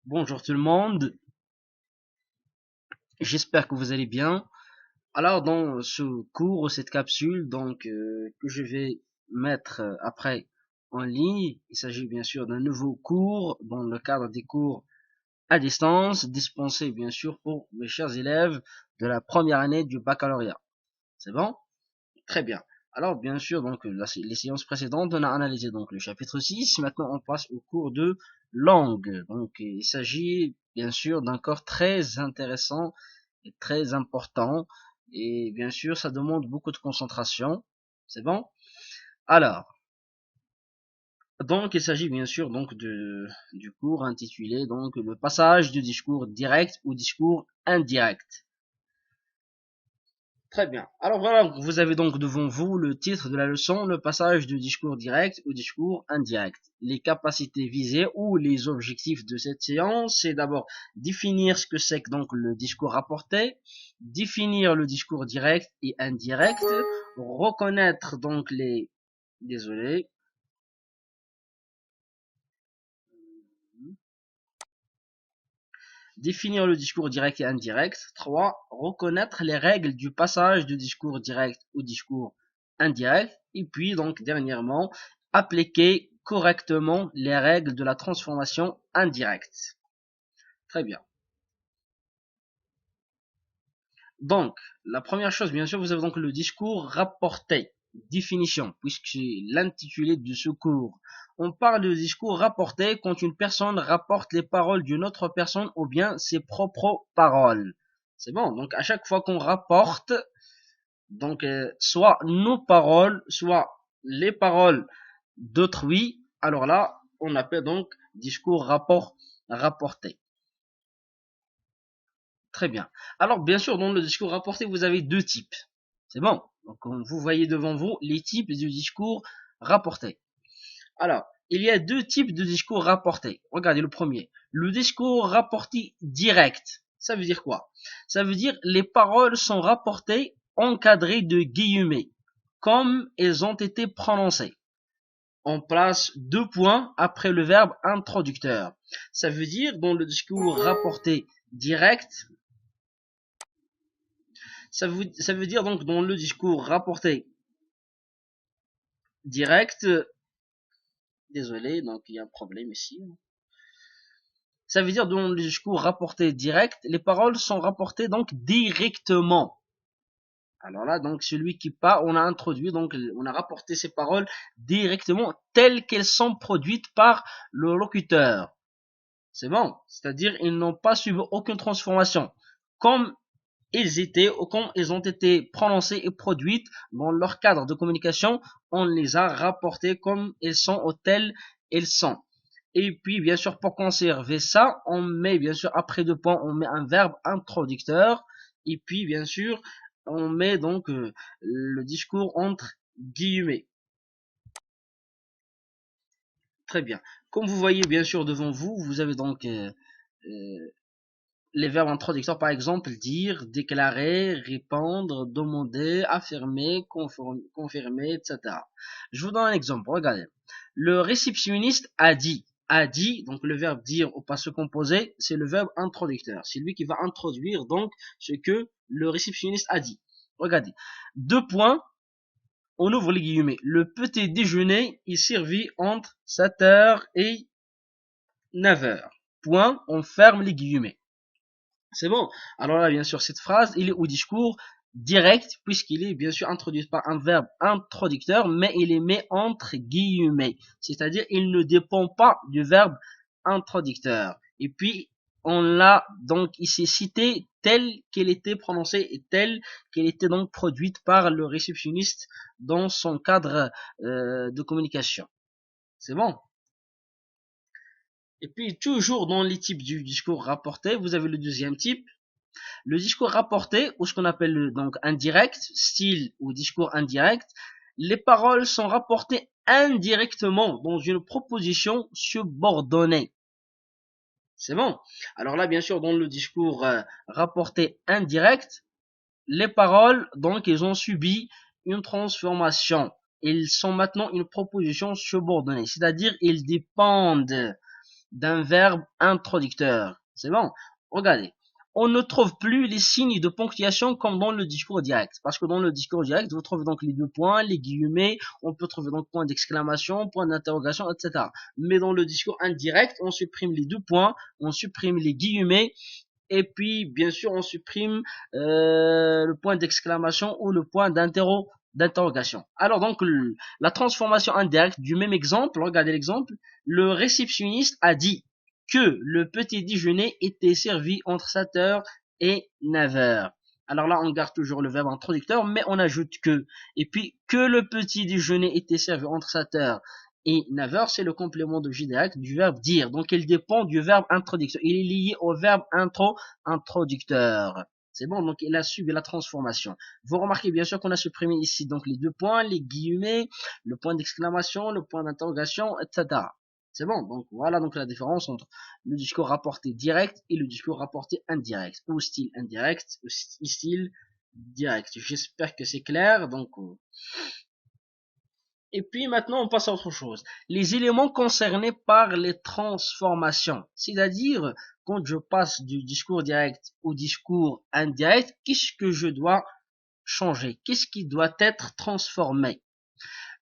Bonjour tout le monde, j'espère que vous allez bien. Alors dans ce cours ou cette capsule que je vais mettre après en ligne, il s'agit bien sûr d'un nouveau cours dans le cadre des cours à distance dispensés bien sûr pour mes chers élèves de la première année du baccalauréat. C'est bon? Très bien. Alors bien sûr les séances précédentes on a analysé donc le chapitre 6. Maintenant on passe au cours de langue. Donc il s'agit bien sûr d'un corps très intéressant et très important et bien sûr ça demande beaucoup de concentration. C'est bon? Alors donc il s'agit bien sûr du cours intitulé donc le passage du discours direct ou discours indirect. Très bien. Alors voilà, vous avez donc devant vous le titre de la leçon, le passage du discours direct au discours indirect. Les capacités visées ou les objectifs de cette séance, c'est d'abord définir ce que c'est que donc le discours rapporté, définir le discours direct et indirect, reconnaître donc les... Désolé. Définir le discours direct et indirect. 3. Reconnaître les règles du passage du discours direct au discours indirect. Et puis, donc, dernièrement, appliquer correctement les règles de la transformation indirecte. Très bien. Donc, la première chose, bien sûr, vous avez donc le discours rapporté. Définition, puisque c'est l'intitulé de ce cours. On parle de discours rapporté quand une personne rapporte les paroles d'une autre personne ou bien ses propres paroles. C'est bon, donc à chaque fois qu'on rapporte, soit nos paroles, soit les paroles d'autrui, alors là, on appelle donc discours rapporté. Très bien. Alors, bien sûr, dans le discours rapporté, vous avez deux types. C'est bon. Donc, vous voyez devant vous les types du discours rapporté. Alors, il y a deux types de discours rapportés. Regardez le premier. Le discours rapporté direct. Ça veut dire quoi? Ça veut dire les paroles sont rapportées encadrées de guillemets, comme elles ont été prononcées. On place deux points après le verbe introducteur. Ça veut dire dans le discours rapporté direct, ça veut dire donc dans le discours rapporté direct, désolé, donc il y a un problème ici. Ça veut dire dans le discours rapporté direct, les paroles sont rapportées donc directement. Alors là, donc celui qui parle, on a introduit, donc on a rapporté ces paroles directement telles qu'elles sont produites par le locuteur. C'est bon, c'est-à-dire ils n'ont pas subi aucune transformation. Comme quand ils ont été prononcées et produites dans leur cadre de communication, on les a rapportées comme elles sont ou telles elles sont. Et puis, bien sûr, pour conserver ça, on met, bien sûr, après deux points, on met un verbe introducteur. Et puis, bien sûr, on met donc le discours entre guillemets. Très bien. Comme vous voyez, bien sûr, devant vous, vous avez donc les verbes introducteurs, par exemple, dire, déclarer, répondre, demander, affirmer, confirmer, etc. Je vous donne un exemple. Regardez. Le réceptionniste a dit. A dit, donc le verbe dire au passé composé, c'est le verbe introducteur. C'est lui qui va introduire donc ce que le réceptionniste a dit. Regardez. Deux points. On ouvre les guillemets. Le petit déjeuner est servi entre 7h et 9h. Point. On ferme les guillemets. C'est bon. Alors là, bien sûr, cette phrase, il est au discours direct, puisqu'il est bien sûr introduit par un verbe introducteur, mais il est mis entre guillemets. C'est-à-dire, il ne dépend pas du verbe introducteur. Et puis, on l'a donc ici cité telle qu'elle était prononcée et telle qu'elle était donc produite par le réceptionniste dans son cadre de communication. C'est bon. Et puis, toujours dans les types du discours rapporté, vous avez le deuxième type. Le discours rapporté, ou ce qu'on appelle donc indirect, style ou discours indirect, les paroles sont rapportées indirectement dans une proposition subordonnée. C'est bon. Alors là, bien sûr, dans le discours rapporté indirect, les paroles, donc, elles ont subi une transformation. ils sont maintenant une proposition subordonnée, c'est-à-dire ils dépendent d'un verbe introducteur. C'est bon? Regardez. On ne trouve plus les signes de ponctuation comme dans le discours direct. Parce que dans le discours direct, vous trouvez donc les deux points, les guillemets, on peut trouver donc point d'exclamation, point d'interrogation, etc. Mais dans le discours indirect, on supprime les deux points, on supprime les guillemets, et puis bien sûr on supprime le point d'exclamation ou le point d'interrogation. Alors donc la transformation indirecte du même exemple, regardez l'exemple, le réceptionniste a dit que le petit déjeuner était servi entre 7h et 9h. Alors là, on garde toujours le verbe introducteur, mais on ajoute que. Et puis, que le petit déjeuner était servi entre 7h et 9h, c'est le complément de J direct du verbe dire. Donc, il dépend du verbe introducteur. Il est lié au verbe introducteur. C'est bon, donc il a subi la transformation. Vous remarquez bien sûr qu'on a supprimé ici donc les deux points, les guillemets, le point d'exclamation, le point d'interrogation, etc. C'est bon, donc voilà donc la différence entre le discours rapporté direct et le discours rapporté indirect, ou style indirect, ou style direct. J'espère que c'est clair, donc... Et puis maintenant on passe à autre chose. Les éléments concernés par les transformations, c'est-à-dire quand je passe du discours direct au discours indirect, qu'est-ce que je dois changer? Qu'est-ce qui doit être transformé?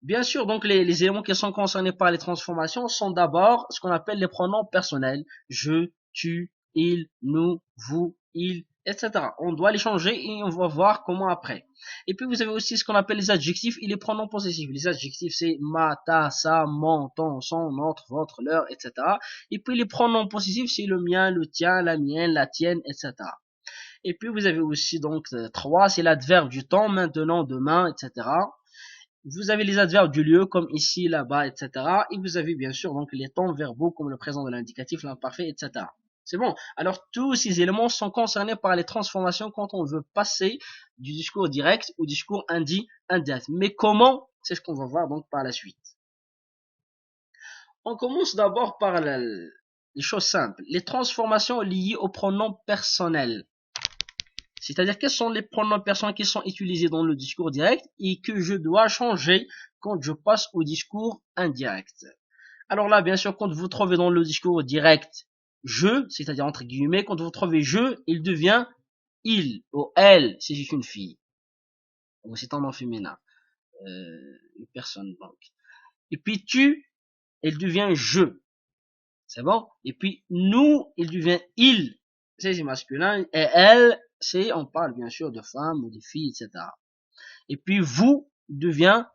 Bien sûr, donc les éléments qui sont concernés par les transformations sont d'abord ce qu'on appelle les pronoms personnels. Je, tu, il, nous, vous, il, etc. On doit les changer et on va voir comment après. Et puis vous avez aussi ce qu'on appelle les adjectifs et les pronoms possessifs. Les adjectifs c'est ma, ta, sa, mon, ton, son, notre, votre, leur, etc. Et puis les pronoms possessifs c'est le mien, le tien, la mienne, la tienne, etc. Et puis vous avez aussi donc 3, c'est l'adverbe du temps, maintenant, demain, etc. Vous avez les adverbes du lieu, comme ici, là-bas, etc. Et vous avez bien sûr donc les temps verbaux, comme le présent de l'indicatif, l'imparfait, etc. C'est bon. Alors tous ces éléments sont concernés par les transformations quand on veut passer du discours direct au discours indirect. Mais comment? C'est ce qu'on va voir donc par la suite. On commence d'abord par les choses simples. Les transformations liées aux pronoms personnels. C'est-à-dire quels sont les pronoms personnels qui sont utilisés dans le discours direct et que je dois changer quand je passe au discours indirect. Alors là, bien sûr, quand vous trouvez dans le discours direct je, c'est-à-dire entre guillemets, quand vous trouvez je, il devient il ou elle si c'est une fille. Ou c'est un nom féminin. Une personne donc. Et puis tu, il devient je. C'est bon? Et puis nous, il devient il. C'est masculin. Et elle, c'est, on parle bien sûr de femmes ou de filles, etc. Et puis vous devient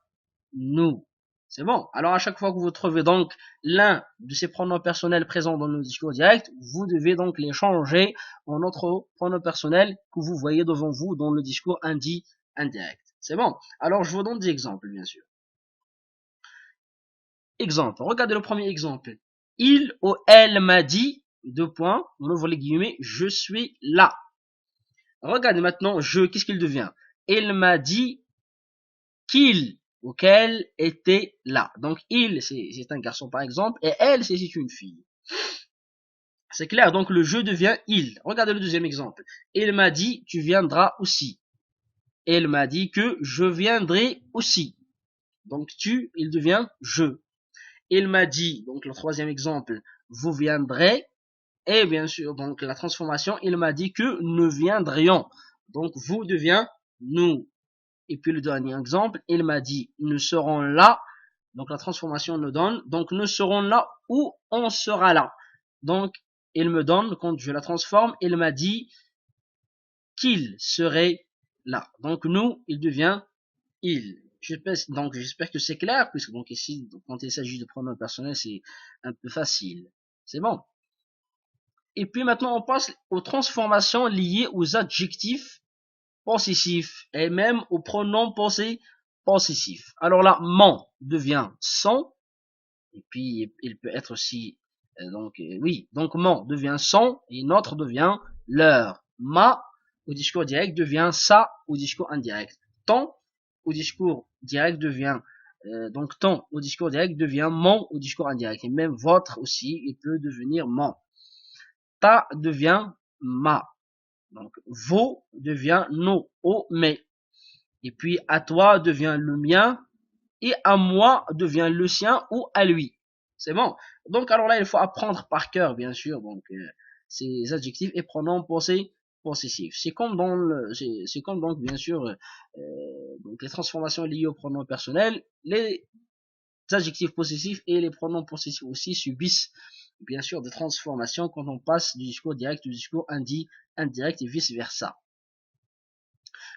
nous. C'est bon. Alors à chaque fois que vous trouvez donc l'un de ces pronoms personnels présents dans le discours direct, vous devez donc les changer en autre pronom personnel que vous voyez devant vous dans le discours indirect. C'est bon. Alors je vous donne des exemples, bien sûr. Exemple. Regardez le premier exemple. Il ou elle m'a dit, deux points, on ouvre les guillemets, je suis là. Regardez maintenant, je, qu'est-ce qu'il devient? Il m'a dit qu'il ou qu'elle était là. Donc il, c'est un garçon par exemple, et elle, c'est une fille. C'est clair, donc le je devient il. Regardez le deuxième exemple. Il m'a dit, tu viendras aussi. Il m'a dit que je viendrai aussi. Donc tu, il devient je. Il m'a dit, donc le troisième exemple, vous viendrez. Et bien sûr, donc la transformation, il m'a dit que nous viendrions. Donc vous devient nous. Et puis le dernier exemple, il m'a dit nous serons là. Donc la transformation nous donne. Donc nous serons là ou on sera là. Donc il me donne, quand je la transforme, il m'a dit qu'il serait là. Donc nous, il devient il. Donc j'espère que c'est clair, puisque donc ici, quand il s'agit de pronoms personnels, c'est un peu facile. C'est bon. Et puis maintenant, on passe aux transformations liées aux adjectifs possessifs et même aux pronoms possessifs. Alors là, mon devient son, et puis il peut être aussi, oui, donc mon devient son, et notre devient leur. Ma, au discours direct, devient ça au discours indirect. Ton, au discours direct, devient donc ton au discours direct devient mon au discours indirect. Et même votre aussi, il peut devenir mon. Ta devient ma. Donc vos devient nos, au, mais. Et puis à toi devient le mien, et à moi devient le sien ou à lui. C'est bon. Donc alors là, il faut apprendre par cœur, bien sûr, donc ces adjectifs et pronoms possessifs. C'est comme c'est comme donc bien sûr donc les transformations liées au pronom personnel, les adjectifs possessifs et les pronoms possessifs aussi subissent bien sûr des transformations quand on passe du discours direct au discours indirect et vice versa.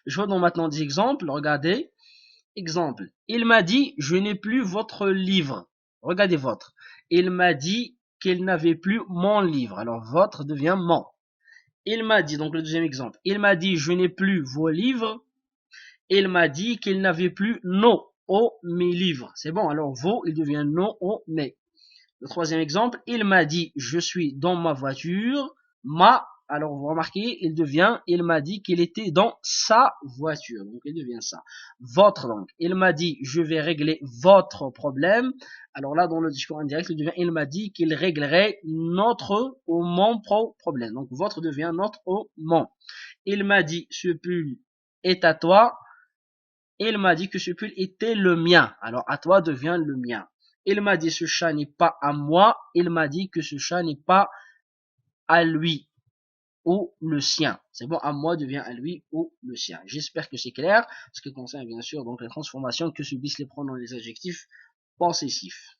Je vois donc maintenant des exemples. Regardez. Exemple. Il m'a dit, je n'ai plus votre livre. Regardez votre. Il m'a dit qu'il n'avait plus mon livre. Alors votre devient mon. Il m'a dit, donc le deuxième exemple. Il m'a dit, je n'ai plus vos livres. Il m'a dit qu'il n'avait plus mes livres. C'est bon. Alors vos, il devient mes. Le troisième exemple. Il m'a dit, je suis dans ma voiture. Alors vous remarquez, il m'a dit qu'il était dans sa voiture. Donc il devient ça. Votre donc. Il m'a dit, je vais régler votre problème. Alors là, dans le discours indirect, il m'a dit qu'il réglerait notre ou mon problème. Donc votre devient notre ou mon. Il m'a dit, ce pull est à toi. Il m'a dit que ce pull était le mien. Alors à toi devient le mien. Il m'a dit, ce chat n'est pas à moi. Il m'a dit que ce chat n'est pas à lui ou le sien. C'est bon, à moi devient à lui ou le sien. J'espère que c'est clair, ce qui concerne bien sûr donc les transformations que subissent les pronoms et les adjectifs possessifs.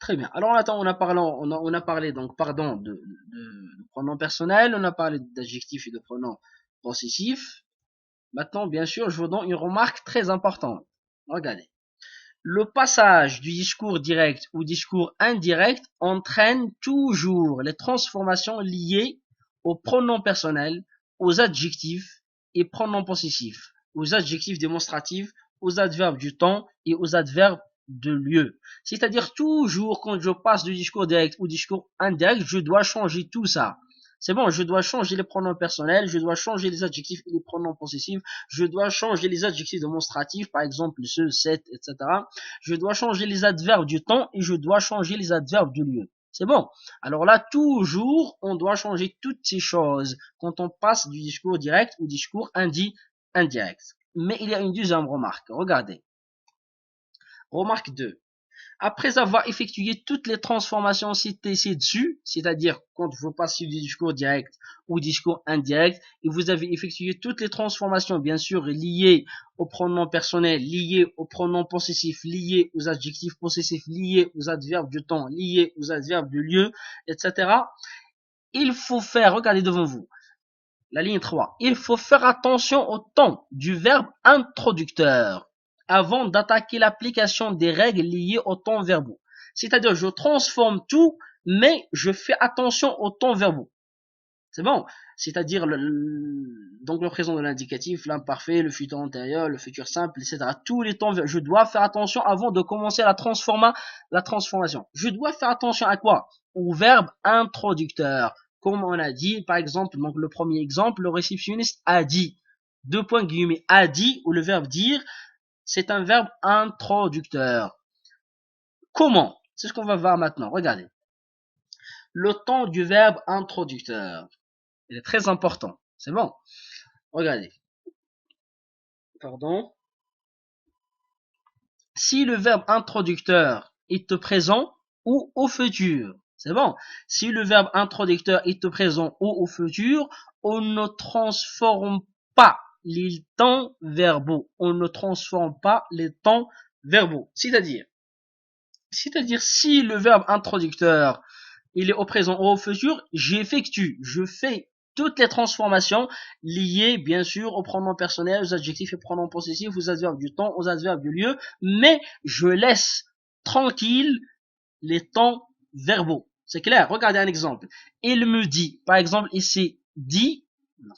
Très bien. Alors attends, on a parlé donc pardon de pronoms personnels, on a parlé d'adjectifs et de pronoms possessifs. Maintenant, bien sûr, je vous donne une remarque très importante. Regardez. Le passage du discours direct au discours indirect entraîne toujours les transformations liées aux pronoms personnels, aux adjectifs et pronoms possessifs, aux adjectifs démonstratifs, aux adverbes du temps et aux adverbes de lieu. C'est-à-dire toujours quand je passe du discours direct au discours indirect, je dois changer tout ça. C'est bon, je dois changer les pronoms personnels, je dois changer les adjectifs et les pronoms possessifs, je dois changer les adjectifs démonstratifs, par exemple ce, cette, etc. Je dois changer les adverbes du temps et je dois changer les adverbes du lieu. C'est bon. Alors là, toujours, on doit changer toutes ces choses quand on passe du discours direct au discours indirect. Mais il y a une deuxième remarque. Regardez. Remarque 2. Après avoir effectué toutes les transformations citées ci-dessus, c'est-à-dire quand vous passez du discours direct au discours indirect, et vous avez effectué toutes les transformations, bien sûr, liées aux pronoms personnels, liées aux pronoms possessifs, liées aux adjectifs possessifs, liées aux adverbes du temps, liées aux adverbes du lieu, etc. Il faut faire, regardez devant vous, la ligne 3, il faut faire attention au temps du verbe introducteur avant d'attaquer l'application des règles liées aux temps verbaux. C'est-à-dire, je transforme tout, mais je fais attention aux temps verbaux. C'est bon. C'est-à-dire, donc le présent de l'indicatif, l'imparfait, le futur antérieur, le futur simple, etc. Tous les temps, je dois faire attention avant de commencer la transformation. Je dois faire attention à quoi? Au verbe introducteur. Comme on a dit, par exemple, donc le premier exemple, le réceptionniste a dit, a dit, ou le verbe dire, c'est un verbe introducteur. Comment? C'est ce qu'on va voir maintenant. Regardez. Le temps du verbe introducteur. Il est très important. C'est bon. Regardez. Pardon. Si le verbe introducteur est au présent ou au futur. C'est bon. Si le verbe introducteur est au présent ou au futur, on ne transforme pas les temps verbaux. On ne transforme pas les temps verbaux. C'est-à-dire, si le verbe introducteur, il est au présent ou au futur, je fais toutes les transformations liées, bien sûr, aux pronoms personnels, aux adjectifs et pronoms possessifs, aux adverbes du temps, aux adverbes du lieu, mais je laisse tranquille les temps verbaux. C'est clair? Regardez un exemple. Il me dit, par exemple, ici, dit,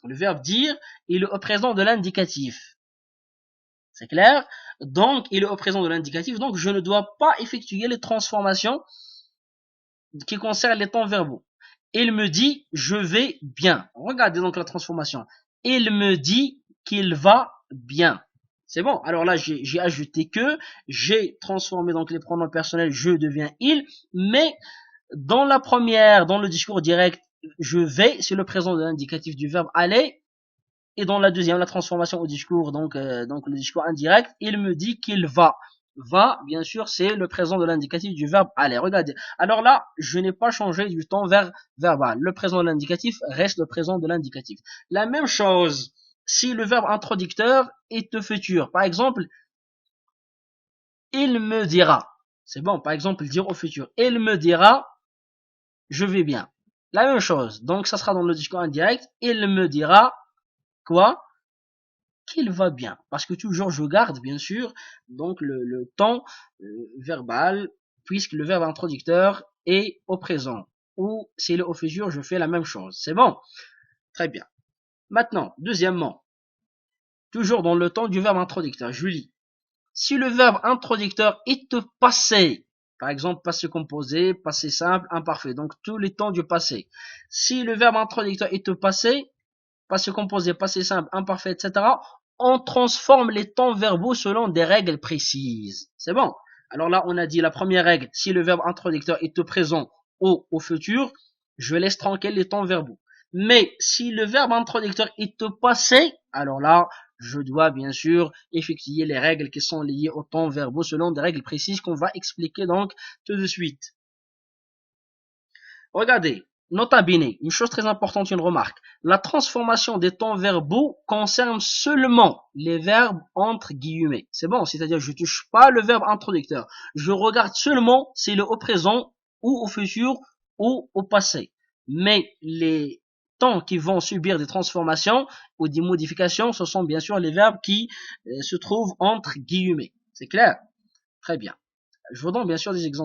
le verbe dire, il est au présent de l'indicatif. C'est clair? Donc, il est au présent de l'indicatif, donc je ne dois pas effectuer les transformations qui concernent les temps verbaux. Il me dit, je vais bien. Regardez donc la transformation. Il me dit qu'il va bien. C'est bon. Alors là, j'ai ajouté que, j'ai transformé donc les pronoms personnels, je deviens il, mais dans le discours direct, je vais, c'est le présent de l'indicatif du verbe aller, Et dans la deuxième, la transformation au discours, donc le discours indirect, il me dit qu'il va. Va, bien sûr, c'est le présent de l'indicatif du verbe aller. Regardez. Alors là, je n'ai pas changé du temps vers verbal. Le présent de l'indicatif reste le présent de l'indicatif. La même chose si le verbe introducteur est au futur. Par exemple, il me dira. C'est bon, par exemple, dire au futur. Il me dira, je vais bien. La même chose. Donc, ça sera dans le discours indirect. Il me dira, quoi? Qu'il va bien. Parce que toujours, je garde, bien sûr, donc le temps verbal, puisque le verbe introducteur est au présent. Ou s'il est au futur, je fais la même chose. C'est bon? Très bien. Maintenant, deuxièmement, toujours dans le temps du verbe introducteur, je lis. Si le verbe introducteur est au passé, par exemple passé composé, passé simple, imparfait, donc tous les temps du passé. Si le verbe introducteur est au passé, passé composé, passé simple, imparfait, etc., on transforme les temps verbaux selon des règles précises. C'est bon? Alors là, on a dit la première règle, si le verbe introducteur est au présent ou au futur, je laisse tranquille les temps verbaux. Mais si le verbe introducteur est au passé, alors là, je dois bien sûr effectuer les règles qui sont liées aux temps verbaux selon des règles précises qu'on va expliquer donc tout de suite. Regardez, nota bene, une chose très importante, une remarque. La transformation des temps verbaux concerne seulement les verbes entre guillemets. C'est bon, c'est-à-dire je touche pas le verbe introducteur. Je regarde seulement s'il est au présent ou au futur ou au passé. Mais les temps qui vont subir des transformations ou des modifications, ce sont bien sûr les verbes qui se trouvent entre guillemets. C'est clair? Très bien. Je vous donne bien sûr des exemples.